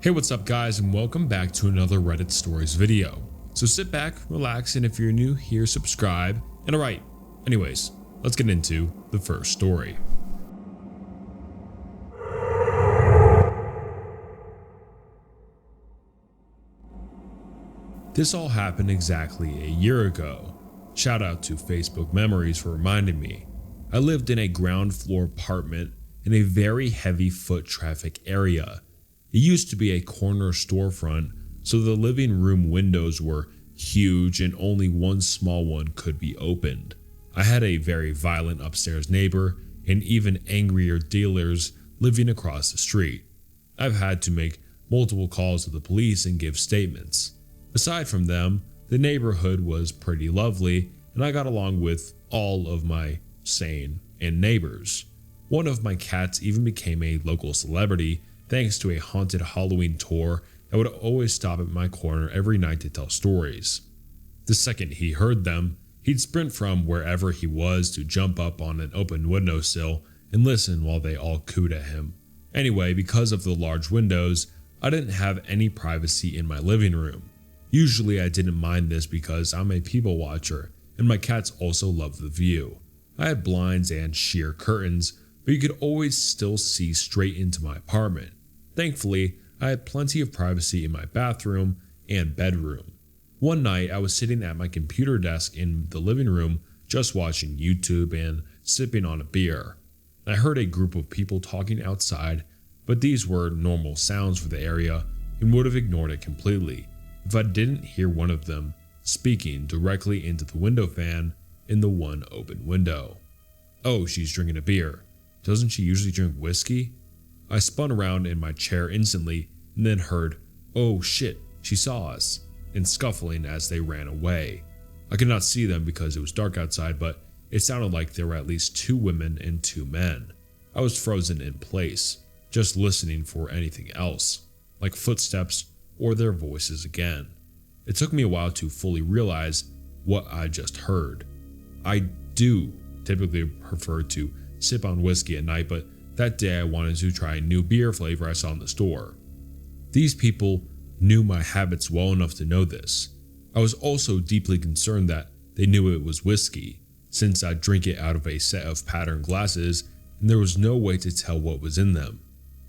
Hey, what's up guys, and welcome back to another Reddit Stories video. So sit back, relax, and if you're new here, subscribe. And alright, anyways, let's get into the first story. This all happened exactly a year ago. Shout out to Facebook Memories for reminding me. I lived in a ground floor apartment in a very heavy foot traffic area. It used to be a corner storefront, so the living room windows were huge and only one small one could be opened. I had a very violent upstairs neighbor and even angrier dealers living across the street. I've had to make multiple calls to the police and give statements. Aside from them, the neighborhood was pretty lovely and I got along with all of my sane and neighbors. One of my cats even became a local celebrity thanks to a haunted Halloween tour that would always stop at my corner every night to tell stories. The second he heard them, he'd sprint from wherever he was to jump up on an open windowsill and listen while they all cooed at him. Anyway, because of the large windows, I didn't have any privacy in my living room. Usually I didn't mind this because I'm a people watcher and my cats also love the view. I had blinds and sheer curtains, but you could always still see straight into my apartment. Thankfully, I had plenty of privacy in my bathroom and bedroom. One night, I was sitting at my computer desk in the living room just watching YouTube and sipping on a beer. I heard a group of people talking outside, but these were normal sounds for the area and would have ignored it completely if I didn't hear one of them speaking directly into the window fan in the one open window. "Oh, she's drinking a beer. Doesn't she usually drink whiskey?" I spun around in my chair instantly and then heard, "Oh shit, she saw us," and scuffling as they ran away. I could not see them because it was dark outside, but it sounded like there were at least 2 women and 2 men. I was frozen in place, just listening for anything else, like footsteps or their voices again. It took me a while to fully realize what I just heard. I do typically prefer to sip on whiskey at night, but that day I wanted to try a new beer flavor I saw in the store. These people knew my habits well enough to know this. I was also deeply concerned that they knew it was whiskey, since I drink it out of a set of patterned glasses and there was no way to tell what was in them.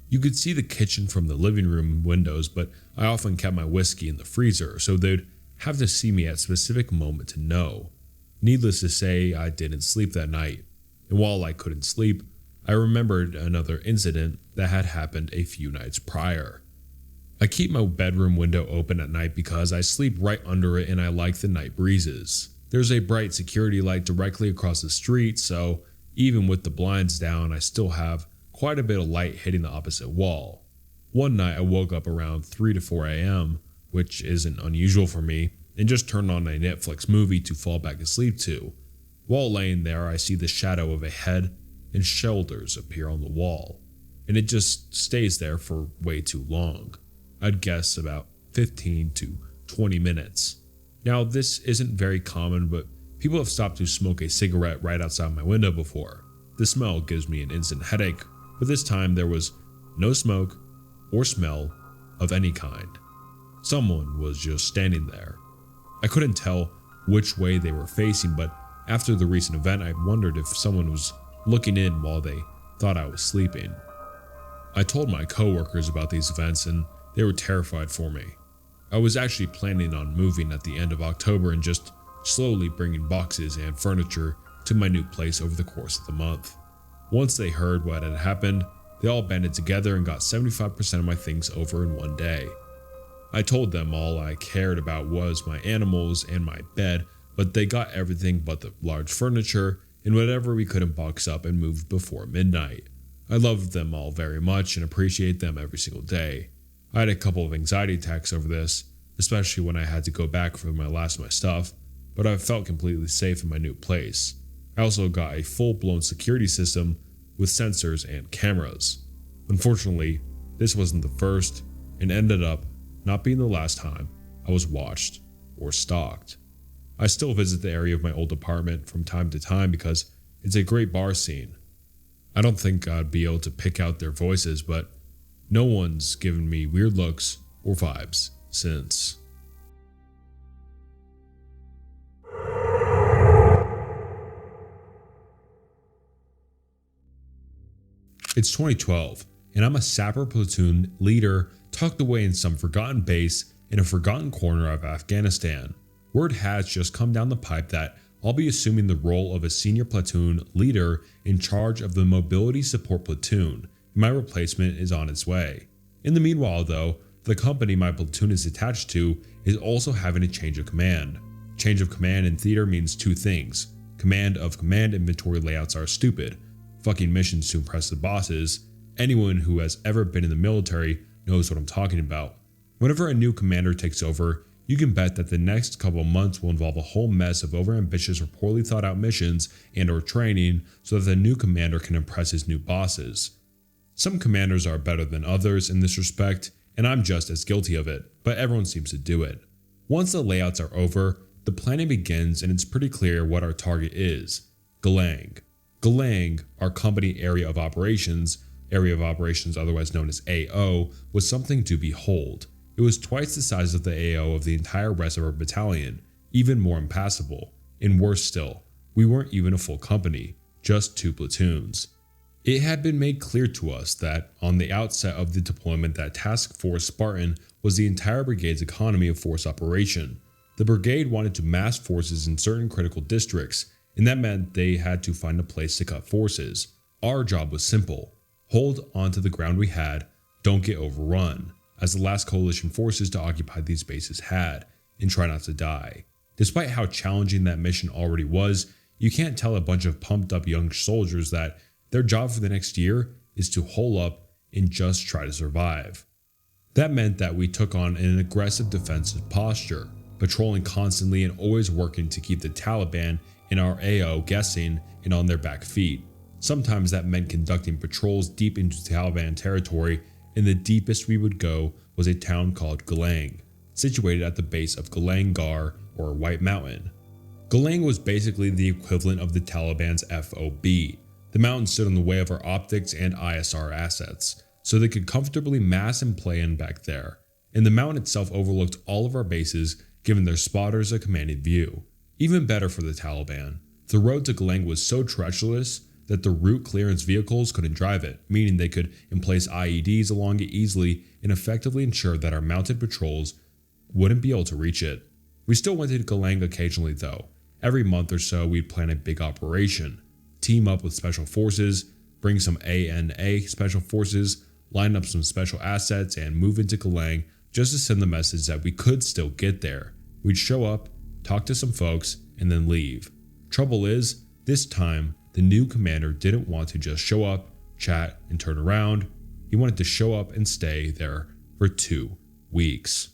You could see the kitchen from the living room windows, but I often kept my whiskey in the freezer, so they'd have to see me at a specific moment to know. Needless to say, I didn't sleep that night, and while I couldn't sleep, I remembered another incident that had happened a few nights prior. I keep my bedroom window open at night because I sleep right under it and I like the night breezes. There's a bright security light directly across the street, so even with the blinds down, I still have quite a bit of light hitting the opposite wall. One night I woke up around 3 to 4 a.m., which isn't unusual for me, and just turned on a Netflix movie to fall back asleep to. While laying there, I see the shadow of a head and shoulders appear on the wall, and it just stays there for way too long. I'd guess about 15 to 20 minutes. Now, this isn't very common, but people have stopped to smoke a cigarette right outside my window before. The smell gives me an instant headache, but this time there was no smoke or smell of any kind. Someone was just standing there. I couldn't tell which way they were facing, but after the recent event, I wondered if someone was looking in while they thought I was sleeping. I told my coworkers about these events and they were terrified for me. I was actually planning on moving at the end of October and just slowly bringing boxes and furniture to my new place over the course of the month. Once they heard what had happened, they all banded together and got 75% of my things over in one day. I told them all I cared about was my animals and my bed, but they got everything but the large furniture and whatever we couldn't box up and move before midnight. I love them all very much and appreciate them every single day. I had a couple of anxiety attacks over this, especially when I had to go back for my last of my stuff, but I felt completely safe in my new place. I also got a full-blown security system with sensors and cameras. Unfortunately, this wasn't the first and ended up not being the last time I was watched or stalked. I still visit the area of my old apartment from time to time because it's a great bar scene. I don't think I'd be able to pick out their voices, but No one's given me weird looks or vibes since. It's 2012, and I'm a sapper platoon leader tucked away in some forgotten base in a forgotten corner of Afghanistan. Word has just come down the pipe that I'll be assuming the role of a senior platoon leader in charge of the mobility support platoon, and my replacement is on its way. In the meanwhile though, the company my platoon is attached to is also having a change of command. Change of command in theater means two things. Command of command inventory layouts are stupid. Fucking missions to impress the bosses. Anyone who has ever been in the military knows what I'm talking about. Whenever a new commander takes over, you can bet that the next couple of months will involve a whole mess of overambitious or poorly thought out missions and or training so that the new commander can impress his new bosses. Some commanders are better than others in this respect, and I'm just as guilty of it, but everyone seems to do it. Once the layouts are over, the planning begins and it's pretty clear what our target is. Galang. Galang, our company area of operations otherwise known as AO, was something to behold. It was twice the size of the AO of the entire rest of our battalion, even more impassable. And worse still, we weren't even a full company, just 2 platoons. It had been made clear to us that on the outset of the deployment that Task Force Spartan was the entire brigade's economy of force operation. The brigade wanted to mass forces in certain critical districts, and that meant they had to find a place to cut forces. Our job was simple. Hold onto the ground we had, don't get overrun, as the last coalition forces to occupy these bases had, and try not to die. Despite how challenging that mission already was, you can't tell a bunch of pumped up young soldiers that their job for the next year is to hole up and just try to survive. That meant that we took on an aggressive defensive posture, patrolling constantly and always working to keep the Taliban in our AO guessing and on their back feet. Sometimes that meant conducting patrols deep into Taliban territory, and the deepest we would go was a town called Galang, situated at the base of Galang Gar, or White Mountain. Galang was basically the equivalent of the Taliban's FOB. The mountain stood in the way of our optics and ISR assets, so they could comfortably mass and play in back there, and the mountain itself overlooked all of our bases, giving their spotters a commanding view. Even better for the Taliban, the road to Galang was so treacherous that the route clearance vehicles couldn't drive it, meaning they could emplace IEDs along it easily and effectively ensure that our mounted patrols wouldn't be able to reach it. We still went to Galang occasionally though. Every month or so we'd plan a big operation, team up with special forces, bring some ANA special forces, line up some special assets and move into Galang just to send the message that we could still get there. We'd show up, talk to some folks, and then leave. Trouble is, this time, the new commander didn't want to just show up, chat, and turn around. He wanted to show up and stay there for 2 weeks.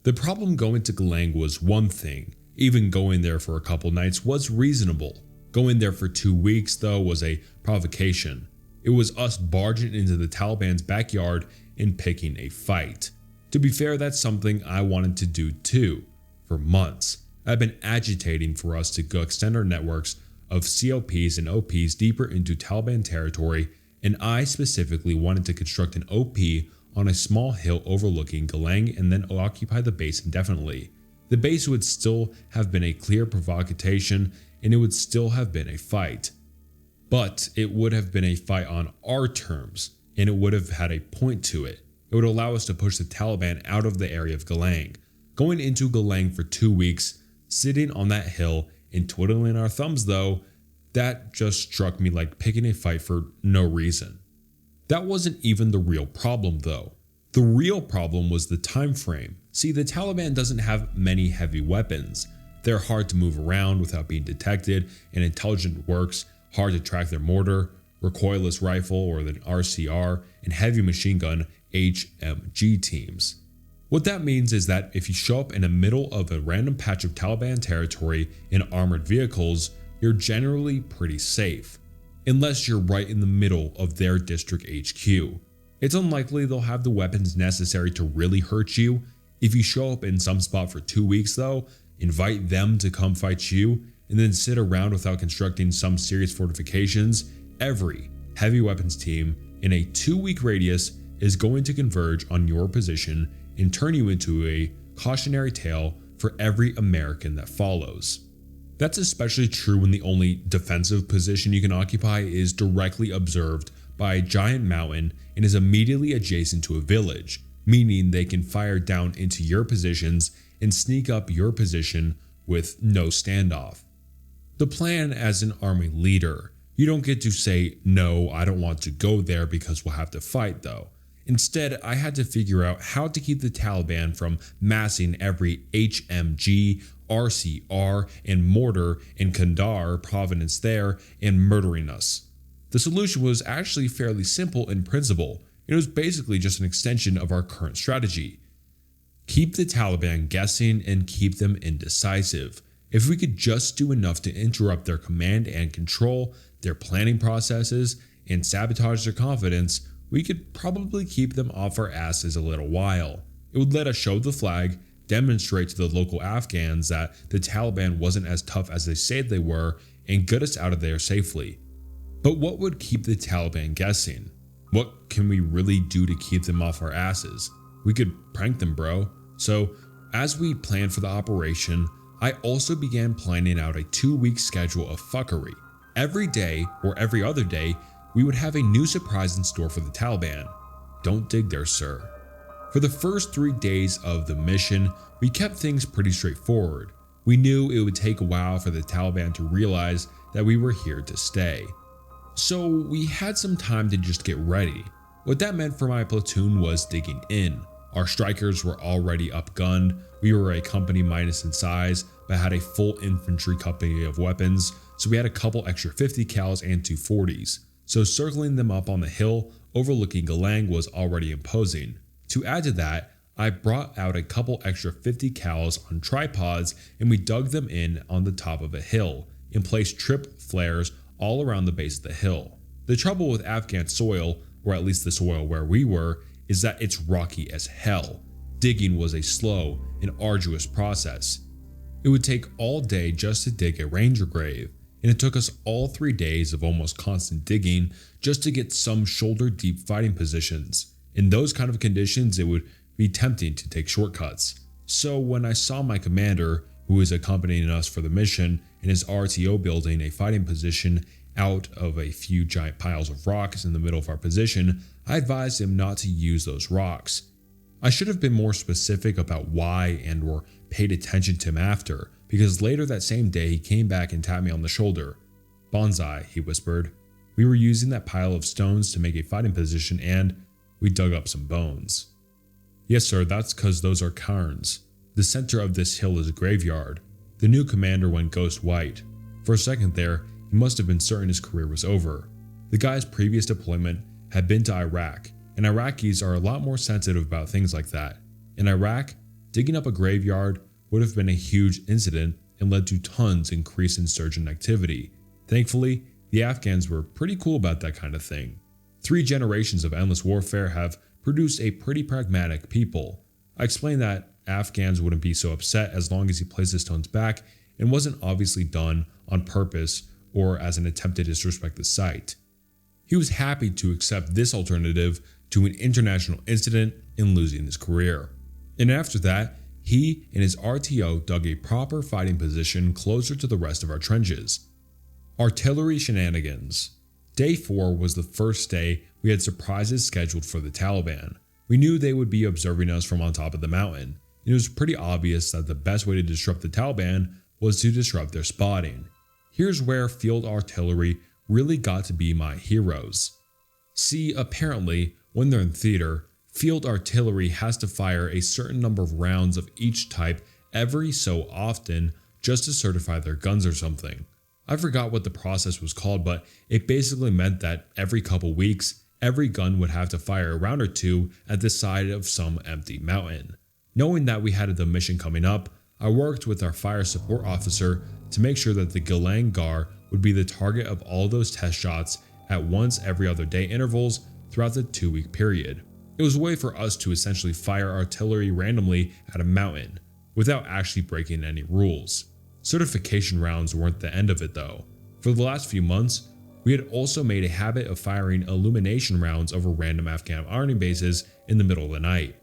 The problem going to Galang was one thing. Even going there for a couple nights was reasonable. Going there for 2 weeks, though, was a provocation. It was us barging into the Taliban's backyard and picking a fight. To be fair, that's something I wanted to do too. For months, I've been agitating for us to go extend our networks of CLPs and OPs deeper into Taliban territory, and I specifically wanted to construct an OP on a small hill overlooking Galang and then occupy the base indefinitely. The base would still have been a clear provocation and it would still have been a fight. But it would have been a fight on our terms, and it would have had a point to it. It would allow us to push the Taliban out of the area of Galang. Going into Galang for 2 weeks, sitting on that hill and twiddling our thumbs though, that just struck me like picking a fight for no reason. That wasn't even the real problem though. The real problem was the time frame. See, the Taliban doesn't have many heavy weapons. They're hard to move around without being detected, and intelligent works, hard to track their mortar, recoilless rifle or the RCR, and heavy machine gun HMG teams. What that means is that if you show up in the middle of a random patch of Taliban territory in armored vehicles, you're generally pretty safe, unless you're right in the middle of their district HQ. It's unlikely they'll have the weapons necessary to really hurt you. If you show up in some spot for 2 weeks though, invite them to come fight you, and then sit around without constructing some serious fortifications, every heavy weapons team in a 2-week radius is going to converge on your position and turn you into a cautionary tale for every American that follows. That's especially true when the only defensive position you can occupy is directly observed by a giant mountain and is immediately adjacent to a village, meaning they can fire down into your positions and sneak up your position with no standoff. The plan as an army leader, you don't get to say, no, I don't want to go there because we'll have to fight though. Instead, I had to figure out how to keep the Taliban from massing every HMG, RCR, and mortar in Kandahar province there and murdering us. The solution was actually fairly simple in principle. It was basically just an extension of our current strategy. Keep the Taliban guessing and keep them indecisive. If we could just do enough to interrupt their command and control, their planning processes, and sabotage their confidence, we could probably keep them off our asses a little while. It would let us show the flag, demonstrate to the local Afghans that the Taliban wasn't as tough as they said they were, and get us out of there safely. But what would keep the Taliban guessing? What can we really do to keep them off our asses? We could prank them, bro. So, as we planned for the operation, I also began planning out a 2-week schedule of fuckery. Every day, or every other day, we would have a new surprise in store for the Taliban. Don't dig there, sir. For the first 3 days of the mission, we kept things pretty straightforward. We knew it would take a while for the Taliban to realize that we were here to stay. So we had some time to just get ready. What that meant for my platoon was digging in. Our strikers were already upgunned. We were a company minus in size, but had a full infantry company of weapons, so we had a couple extra 50 cals and 240s. So circling them up on the hill overlooking Galang was already imposing. To add to that, I brought out a couple extra 50 cals on tripods and we dug them in on the top of a hill and placed trip flares all around the base of the hill. The trouble with Afghan soil, or at least the soil where we were, is that it's rocky as hell. Digging was a slow and arduous process. It would take all day just to dig a ranger grave, and it took us all 3 days of almost constant digging just to get some shoulder deep fighting positions. In those kind of conditions, it would be tempting to take shortcuts. So when I saw my commander, who was accompanying us for the mission, in his RTO building a fighting position out of a few giant piles of rocks in the middle of our position, I advised him not to use those rocks. I should have been more specific about why and or paid attention to him after, because later that same day he came back and tapped me on the shoulder. "Bonsai," he whispered. "We were using that pile of stones to make a fighting position and we dug up some bones." "Yes sir, that's cause those are cairns. The center of this hill is a graveyard." The new commander went ghost white. For a second there, he must have been certain his career was over. The guy's previous deployment had been to Iraq, and Iraqis are a lot more sensitive about things like that. In Iraq, digging up a graveyard would have been a huge incident and led to tons increased insurgent activity. Thankfully, the Afghans were pretty cool about that kind of thing. 3 generations of endless warfare have produced a pretty pragmatic people. I explained that Afghans wouldn't be so upset as long as he placed the stones back and wasn't obviously done on purpose or as an attempt to disrespect the site. He was happy to accept this alternative to an international incident and losing his career. And after that, he and his RTO dug a proper fighting position closer to the rest of our trenches. Artillery shenanigans. Day 4 was the first day we had surprises scheduled for the Taliban. We knew they would be observing us from on top of the mountain. It was pretty obvious that the best way to disrupt the Taliban was to disrupt their spotting. Here's where field artillery really got to be my heroes. See, apparently, when they're in theater, field artillery has to fire a certain number of rounds of each type every so often just to certify their guns or something. I forgot what the process was called, but it basically meant that every couple weeks, every gun would have to fire a round or 2 at the side of some empty mountain. Knowing that we had the mission coming up, I worked with our fire support officer to make sure that the Galang Gar would be the target of all those test shots at once every other day intervals throughout the 2-week period. It was a way for us to essentially fire artillery randomly at a mountain, without actually breaking any rules. Certification rounds weren't the end of it though. For the last few months, We had also made a habit of firing illumination rounds over random Afghan army bases in the middle of the night.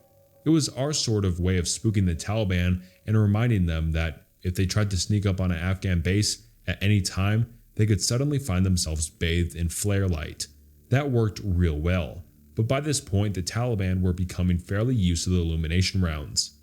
It was our sort of way of spooking the Taliban and reminding them that if they tried to sneak up on an Afghan base at any time, they could suddenly find themselves bathed in flare light. That worked real well, but by this point the Taliban were becoming fairly used to the illumination rounds.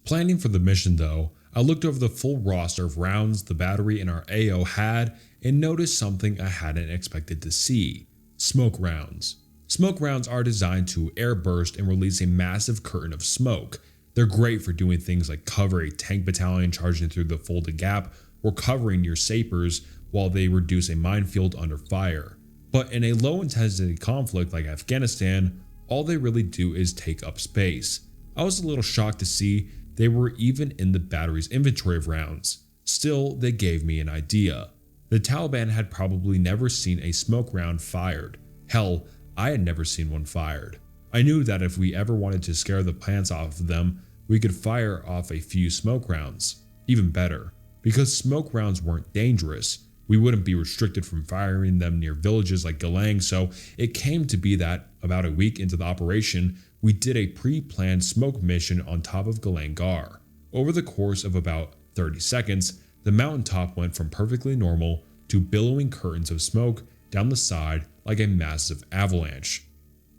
Planning for the mission though, I looked over the full roster of rounds the battery in our AO had and noticed something I hadn't expected to see: smoke rounds. Smoke rounds are designed to air burst and release a massive curtain of smoke. They're great for doing things like cover a tank battalion charging through the folded gap or covering your sapers while they reduce a minefield under fire. But in a low intensity conflict like Afghanistan, all they really do is take up space. I was a little shocked to see they were even in the battery's inventory of rounds. Still, they gave me an idea. The Taliban had probably never seen a smoke round fired. Hell, I had never seen one fired. I knew that if we ever wanted to scare the pants off of them, we could fire off a few smoke rounds. Even better, because smoke rounds weren't dangerous, we wouldn't be restricted from firing them near villages like Galang, so it came to be that about a week into the operation, we did a pre-planned smoke mission on top of Galang Gar. Over the course of about 30 seconds, the mountaintop went from perfectly normal to billowing curtains of smoke down the side like a massive avalanche.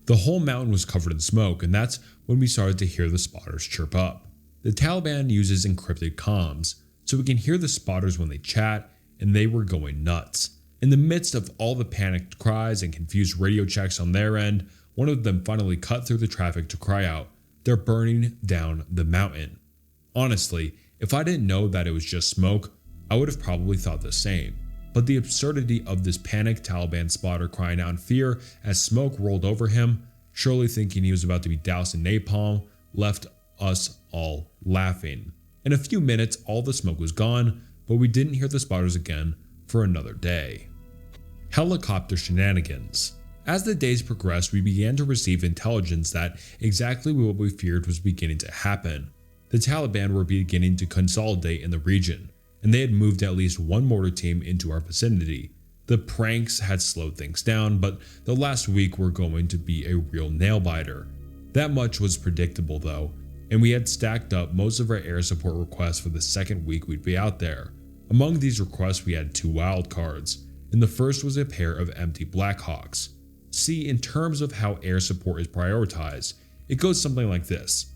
The whole mountain was covered in smoke, and that's when we started to hear the spotters chirp up. The Taliban uses encrypted comms, so we can hear the spotters when they chat, and they were going nuts. In the midst of all the panicked cries and confused radio checks on their end, one of them finally cut through the traffic to cry out, "They're burning down the mountain." Honestly, if I didn't know that it was just smoke, I would have probably thought the same. But the absurdity of this panicked Taliban spotter crying out in fear as smoke rolled over him, surely thinking he was about to be doused in napalm, left us all laughing. In a few minutes, all the smoke was gone, but we didn't hear the spotters again for another day. Helicopter shenanigans. As the days progressed, we began to receive intelligence that exactly what we feared was beginning to happen. The Taliban were beginning to consolidate in the region, and they had moved at least one mortar team into our vicinity. The pranks had slowed things down, but the last week were going to be a real nail-biter. That much was predictable though, and we had stacked up most of our air support requests for the second week we'd be out there. Among these requests we had 2 wild cards, and the first was a pair of empty Blackhawks. See, in terms of how air support is prioritized, it goes something like this: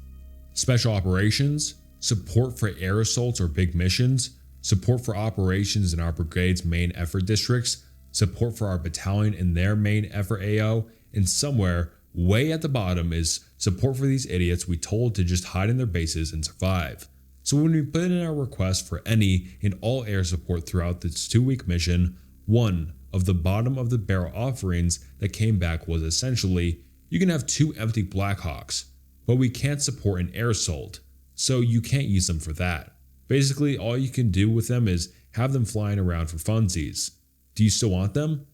Special operations, support for air assaults or big missions, support for operations in our brigade's main effort districts, support for our battalion in their main effort AO, and somewhere way at the bottom is support for these idiots we told to just hide in their bases and survive. So when we put in our request for any and all air support throughout this 2-week mission, one of the bottom of the barrel offerings that came back was essentially, you can have 2 empty Blackhawks, but we can't support an air assault, so you can't use them for that. Basically, all you can do with them is have them flying around for funsies. Do you still want them?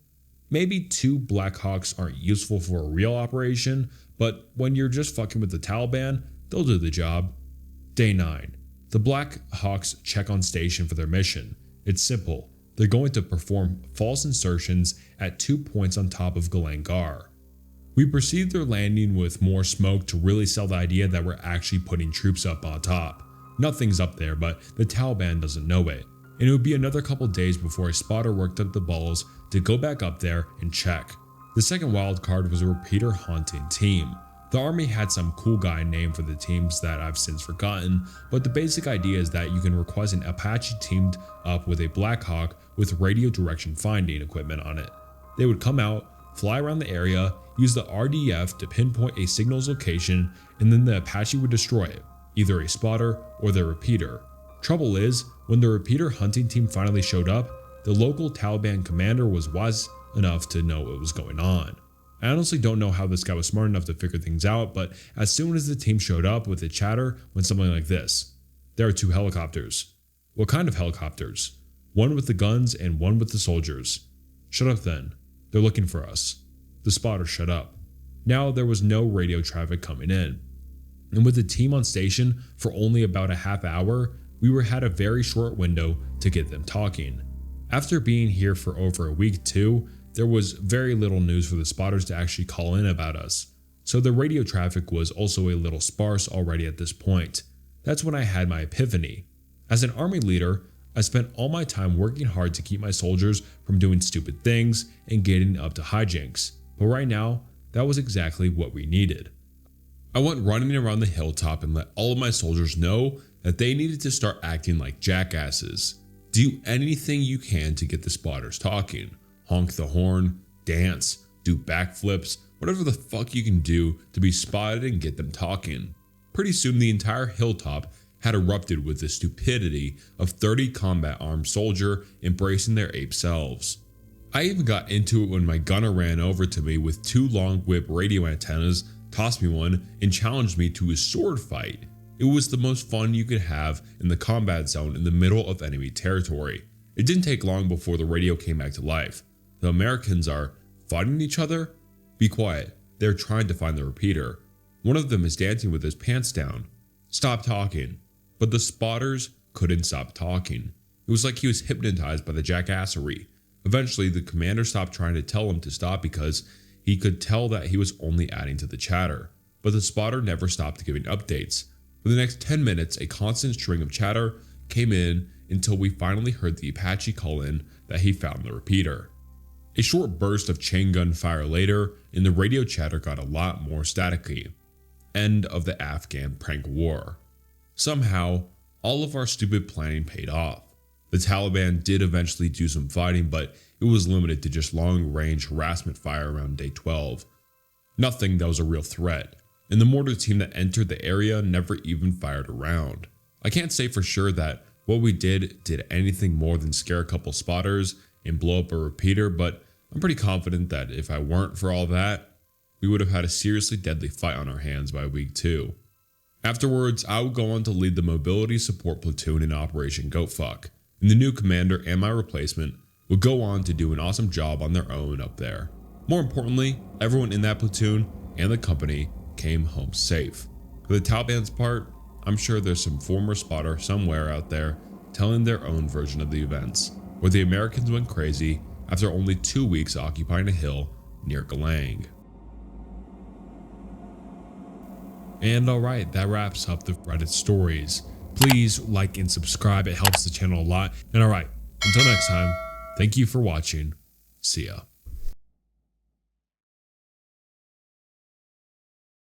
Maybe 2 Blackhawks aren't useful for a real operation, but when you're just fucking with the Taliban, they'll do the job. Day 9. The Blackhawks check on station for their mission. It's simple. They're going to perform false insertions at 2 points on top of Galang Gar. We perceived their landing with more smoke to really sell the idea that we're actually putting troops up on top. Nothing's up there, but the Taliban doesn't know it, and it would be another couple days before a spotter worked up the balls to go back up there and check. The second wild card was a repeater hunting team. The army had some cool guy name for the teams that I've since forgotten, but the basic idea is that you can request an Apache teamed up with a Blackhawk with radio direction finding equipment on it. They would come out, fly around the area, use the RDF to pinpoint a signal's location, and then the Apache would destroy it, either a spotter or the repeater. Trouble is, when the repeater hunting team finally showed up, the local Taliban commander was wise enough to know what was going on. I honestly don't know how this guy was smart enough to figure things out, but as soon as the team showed up with a chatter went something like this: "There are 2 helicopters." "What kind of helicopters?" "One with the guns and one with the soldiers." "Shut up then. They're looking for us." The spotter shut up. Now there was no radio traffic coming in, and with the team on station for only about a half hour, we had a very short window to get them talking. After being here for over a week too, there was very little news for the spotters to actually call in about us, so the radio traffic was also a little sparse already at this point. That's when I had my epiphany. As an army leader, I spent all my time working hard to keep my soldiers from doing stupid things and getting up to hijinks, but right now, that was exactly what we needed. I went running around the hilltop and let all of my soldiers know that they needed to start acting like jackasses. Do anything you can to get the spotters talking. Honk the horn, dance, do backflips, whatever the fuck you can do to be spotted and get them talking. Pretty soon the entire hilltop had erupted with the stupidity of 30 combat armed soldiers embracing their ape selves. I even got into it when my gunner ran over to me with 2 long whip radio antennas, tossed me one, and challenged me to a sword fight. It was the most fun you could have in the combat zone in the middle of enemy territory. It didn't take long before the radio came back to life. The Americans are fighting each other? Be quiet, they're trying to find the repeater. One of them is dancing with his pants down. Stop talking. But the spotters couldn't stop talking. It was like he was hypnotized by the jackassery. Eventually, the commander stopped trying to tell him to stop because he could tell that he was only adding to the chatter. But the spotter never stopped giving updates. For the next 10 minutes, a constant string of chatter came in until we finally heard the Apache call in that he found the repeater. A short burst of chain gun fire later, and the radio chatter got a lot more staticky. End of the Afghan prank war. Somehow, all of our stupid planning paid off. The Taliban did eventually do some fighting, but it was limited to just long-range harassment fire around day 12. Nothing that was a real threat, and the mortar team that entered the area never even fired a round. I can't say for sure that what we did anything more than scare a couple spotters and blow up a repeater, but I'm pretty confident that if I weren't for all that, we would have had a seriously deadly fight on our hands by week 2. Afterwards, I would go on to lead the mobility support platoon in Operation Goatfuck, and the new commander and my replacement would go on to do an awesome job on their own up there. More importantly, everyone in that platoon and the company came home safe. For the Taliban's part, I'm sure there's some former spotter somewhere out there telling their own version of the events, where the Americans went crazy after only 2 weeks occupying a hill near Galang. And alright, that wraps up the Reddit stories. Please like and subscribe, it helps the channel a lot. And alright, until next time, thank you for watching. See ya.